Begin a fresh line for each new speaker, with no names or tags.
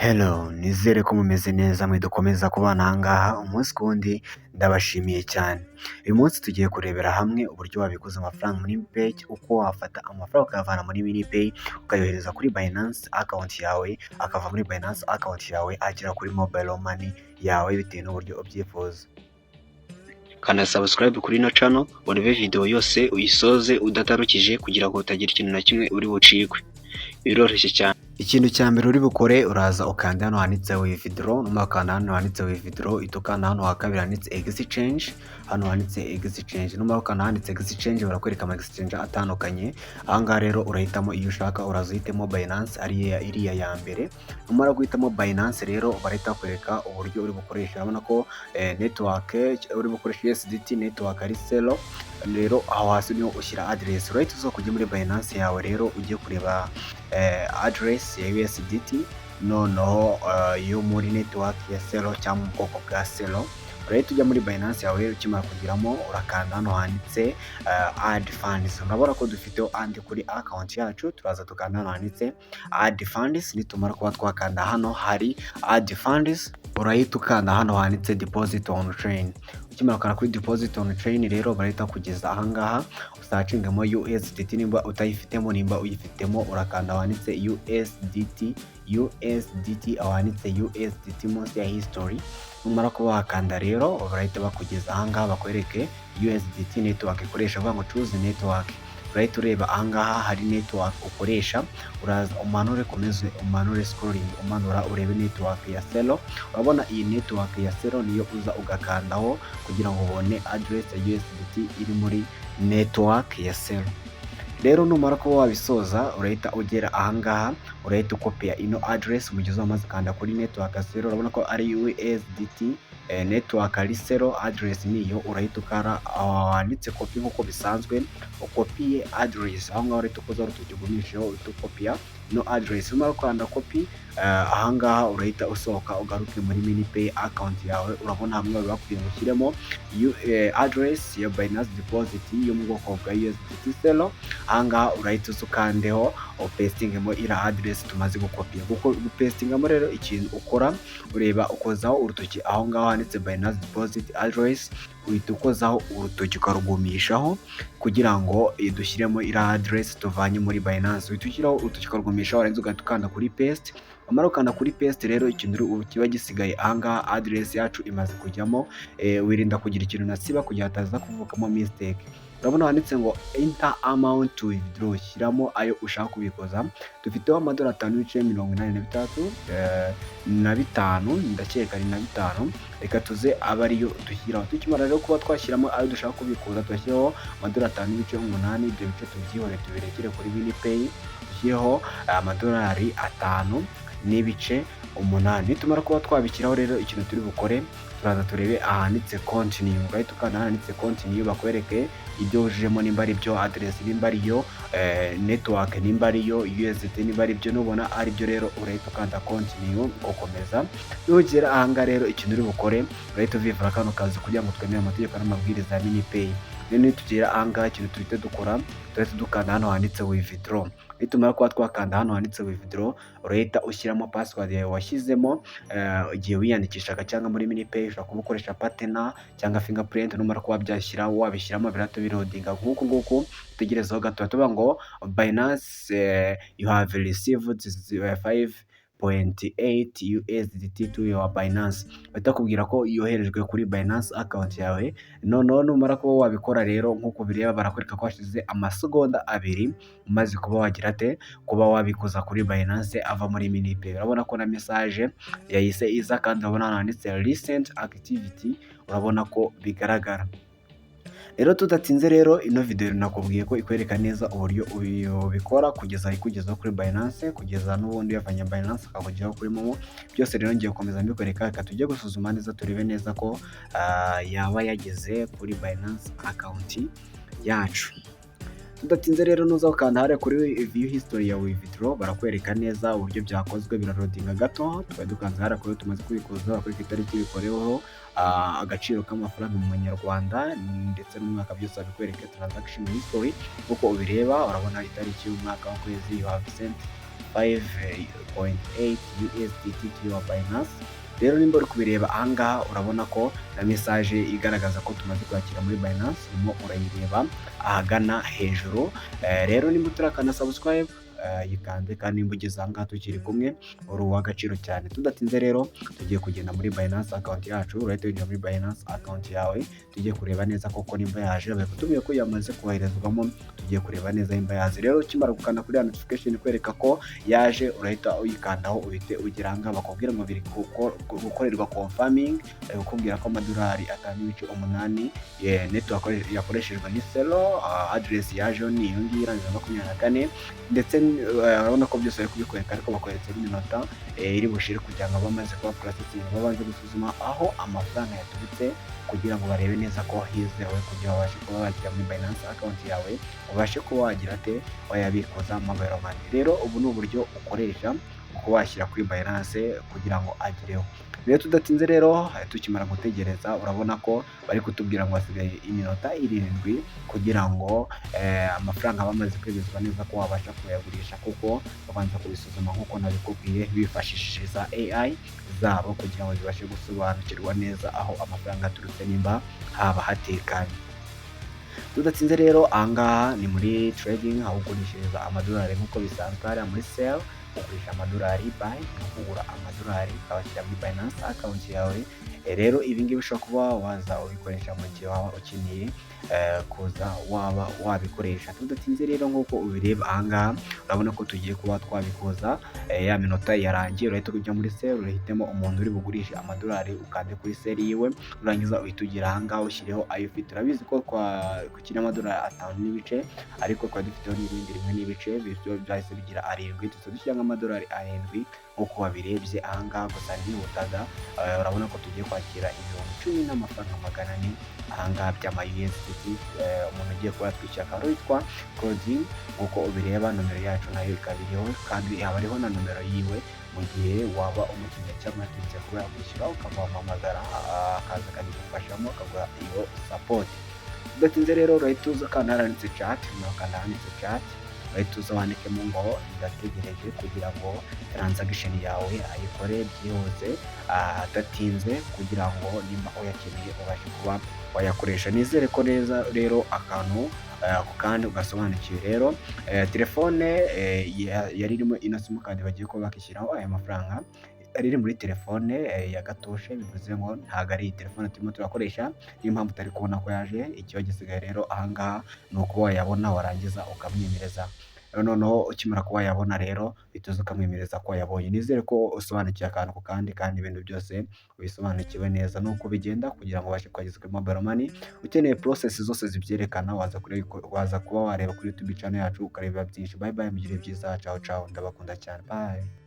Hello, nizere ko mumeze neza mwe dukomeza kubana aha ngaha umunsi ku wundi ndabashimiye cyane. Uyu munsi tugiye kurebera hamwe uburyo wabikuza amafaranga muri Minipay, uko wafata amafaranga ukayavana muri Minipay ukayohereza kuri Binance account yawe, akava muri Binance account yawe agera kuri mobile money yawe bitewe n'uburyo ubyifuza. Kana subscribe kuri ino channel urebe video yose uyisoze udatarukije kugira ngo utagira ikintu na kimwe uri bucikwe. Biroroshye cyane. Ikintu cya mbere uri bukore uraza ukanda hano handitse withdraw, numara ukanda hano handitse withdraw, itukanda hano wa kabiri handitse exchange, hano handitse exchange, numara ukanda handitse exchange barakwereka ama exchange atandukanye. Aha ngaha rero urahitamo iyo ushaka, uraza uhitemo Binance iriya ya mbere. Numara guhitamo Binance rero barahita bakwereka uburyo uri bukoresha. Urabona ko network uri bukoresha USDT network ari Celo. Rero aho hasi niho ushyira address, right? Uzo kujya muri Binance yawe rero ugiye kureba address ya USDT noneho yo muri network ya Celo cyangwa mu bwoko bwa Celo. Rero tujya muri Binance yawe ukimara kugiramo urakanda hano handitse add funds. Urabona ko dufiteho andi kuri account yacu, turaza tukanda hano handitse add funds. Nitumara kuba twakanda hano hari add funds, urahita ukanda hano handitse deposit on chain. Ukimara ukanda kuri deposit on chain rero barahita kugeza aha ngaha usacingamo USDT, nimba utayifitemo, nimba uyifitemo urakanda handitse USDT aho handitse USDT munsi ya history. Numara kuba wakanda rero barahita bakugeza aha ngaha bakwereke USDT network ikoresha, vuga ngo choose network. Urahita ureba aha ngaha hari network ukoresha, uraza umanure, komeze umanure scrolling umanura urebe network ya Celo. Urabona iyi network ya Celo niyo uza ugakandaho kugira ngo ubone address ya USDT iri muri network ya Celo. Rero numara kuba wabisoza urahita ugera aha ngaha, urahita ukopia ino address mugize amaze kanda kuri network ya Celo. Urabona ko ari USDT network ari Celo, address niyo urahita ukara handitse copy nkuko bisanzwe, ukopiye address aho ngaho urahita ukoza utugumisheho utukopia no address. Numara kwanda copy aha ngaha urahita usohoka ugaruke muri Minipay account yawe. Urabona hamwe bakwiye gushyiremo address ya Binance deposit yo mu bwoko bwa USDT Celo. Aha ngaha urahita ukandeho upastingemo ira address tumaze gukopia. Kuko gupastingamo rero ikintu ukora ureba ukozaho urutoki aho ngaho handitse Binance deposit address, uhita ukozaho urutoki ukarugumishaho kugira ngo dushyiremo ira address tuvanye muri Binance. Uhita ushyiraho urutoki ukarugumishaho warangiza ugahita ukanda kuri paste. Amara ukanda kuri paste rero ikintu kiba gisigaye aha ngaha address yacu imaze kujyamo. Wirinda kugira ikintu nasiba kugira hataza kuvukamo mistake. Urabona handitse ngo enter amount to withdraw, shyiramo ayo ushaka kubikoza. Dufiteho $5.83 ndakeka ari na 5, reka tuze aba ariyo dushyiraho. Tukimara rero kuba twashyiramo ayo dushaka kubikuza twashyiraho $5.8. Ibyo bice tubyihore tubirekere kuri Minipay, dushyiraho $5.8. Nitumara kuba twabishyiraho rero ikintu turi bukore turaza turebe ahanditse continue. Urahita ukanda ahanditse continue bakwereke ibyo wujujemo, nimba ari byo address, nimba ari yo network, nimba ari yo USDT, nimba ari byo. Nubona ari byo rero urahita ukanda continue ukomeza. Nugera aha ngaha rero ikintu uri bukore urahita uvivura kano kazi kugira ngo twemere amategeko n'amabwiriza ya Minipay. Rero nitugera aha ngaha ikintu tuhita dukora turahita dukanda hano handitse withdraw. Nitumara kuba twakanda hano handitse withdraw urahita ushyiramo password yawe washyizemo igihe wiyandikishaga cyangwa muri Minipay. Ushobora kuba ukoresha partner cyangwa fingerprint. Numara kuba byashyira wabishyiramo birahita birodinga nguko nguko. Utegerezaho gato tuvuga ngo Binance you have received 5.8 USDT to your Binance. Batakubwira ko yoherejwe kuri Binance account yawe. Noneho numara kuba wabikora rero nkuko bireba barakwereka ko hashize amasegonda 2 umaze kuba wagira ate kuba wabikuza kuri Binance ava muri Minipay. Urabona ko na message yahise iza kandi urabona handitse recent activity, urabona ko bigaragara. Rero tudatinze rero ino video nakubwiye ko ikwereka neza uburyo ubikora kugeza ikugezaho kuri Binance, kugeza n'ubundi yavanye Binance akakugeraho kuri Momo. Byose rero ngiye gukomeza mbikwereka, reka tujye gusuzuma neza turebe neza ko yaba yageze kuri Binance account yacu. Tudatinze rero nuza ukanda hariya kuri view history ya withdraw barakwereka neza uburyo byakozwe, birarodinga gato. Tukaba dukanze hariya kuri tumaze kubikuza bakwereka itariki bikoreweho, agaciro k'amafaranga mu manyarwanda ndetse n'umwaka, byose babikwereka transaction history. Uko ubireba urabona itariki y'umwaka w'ukwezi you have sent 5.8 USDT to your Binance. Rero nimba uri kubireba ahangaha urabona ko na message igaragaza ko tumaze kwakira muri Binance urimo urayireba ahagana hejuru. Rero nimba utarakanda subscribe yikande, kandi nimba ugeze ahangaha tukiri kumwe uri uw'agaciro cyane. Tudatinze rero tugiye kugenda muri Binance account yacu, urahita winjira muri Binance account yawe, tugiye kureba neza koko nimba yaje. Bari kutubwira ko yamaze koherezwamo, tugiye kureba neza nimba yaje. Rero ukimara gukanda kuri ya notification ikwereka ko yaje, urahita uyikandaho uhite ugira ahangaha bakubwira ngo biri gukorerwa confirming. Bari kukubwira ko amadolari 5.8 network yakoreshejwe ni Celo, address yaje ni iyo ngiyo irangiza 24, ndetse urabona ko byose bari kubikwereka, ariko bakweretse n'iminota iri bushire kugira ngo bamaze kuba processing, babanje gusuzuma aho amafaranga yaturutse kugira ngo barebe neza ko hizewe, kugira babashe kuba wagira muri Binance account yawe, ubashe kuba wagira ate wayabikuza mobile money. Rero ubu ni uburyo ukoresha uko washyira kuri Binance kugira ngo agireho. Rero tudatinze rero tukimara gutegereza, urabona ko bari kutubwira ngo hasigaye iminota 7 kugira ngo amafaranga bamaze kwemezwa neza ko wabasha kuyagurisha, kuko babanza kubisuzuma nk'uko nabikubwiye bifashishije za AI zabo kugira ngo zibashe gusobanukirwa neza aho amafaranga aturutse nimba haba hatekanye. Tudatsinze rero ahangaha ni muri trading, aho ugurishiriza amadolari nk'uko bisanzwe hariya muri sell, ugurisha amadolari, buy no kugura amadolari ukabashyira muri Binance account yawe. Rero ibi ngibi ushobora kuba waza ubikoresha mu gihe waba ukeneye kuza waba wabikoresha. Tudatinze rero nk'uko ubireba ahangaha, urabona ko tugiye kuba twabikuza. Ya minota yarangiye, urahita ujya muri sell, urahitemo umuntu uri bugurishe amadolari, ukande kuri sell yiwe, urangiza uhita ugira ahangaha ushyireho ayo ufite. Urabizi ko kukina amadolari 5 n'ibice, ariko twari dufiteho n'ibindi 1 n'ibice, bityo byahise bigira 7, dushyira amadolari 7 nk'uko wabirebye ahangaha. Gusa nihutaga, urabona ko tugiye kwakira 10,000 n'amafaranga 400 ahangaha by'ama USDT. Umuntu ugiye kuba yatwishyura akaba witwa Claudine, nk'uko ubireba nomero yacu nayo ikaba iriho, kandi haba hariho na nomero yiwe mu gihe waba umukeneye cyangwa yatinze kuba yakwishyura, ukaba wamuhamagara akaza akabigufashamo, akaguha iyo support. Udatinze rero urahita uza ukanda ahanditse chat, ukanda ahanditse chat, urahita uza wandikemo ngo ndategereje kugira ngo transaction yawe ayikore byihuse adatinze, kugira ngo nimba uyakeneye ubashe kuba wayakoresha. Nizere ko neza rero akantu kandi ugasobanukiwe. Rero telefone yari irimo ino simukadi bagiye kuba bakishyiraho aya mafaranga ari muri telefone ya gatoshe, bivuze ngo ntabwo ari telefone turimo turakoresha, niyo mpamvu utari kubona ko yaje. Ikiba gisigaye rero ahangaha ni uko wayabona warangiza ukamwemereza. Noneho ukimara kuba wayabona rero bituze ukamwemereza ko wayabonye. Nizere ko usobanukiwe akantu ku kandi ibintu byose ubisobanukiwe neza nuko bigenda, kugira ngo ubashe kwageza kuri mobile money. Ukeneye process zose zibyerekana, waza kuba wareba kuri YouTube channel yacu ukareba byinshi. Bye bye, mugire byiza, ciao ciao, ndabakunda cyane, bye.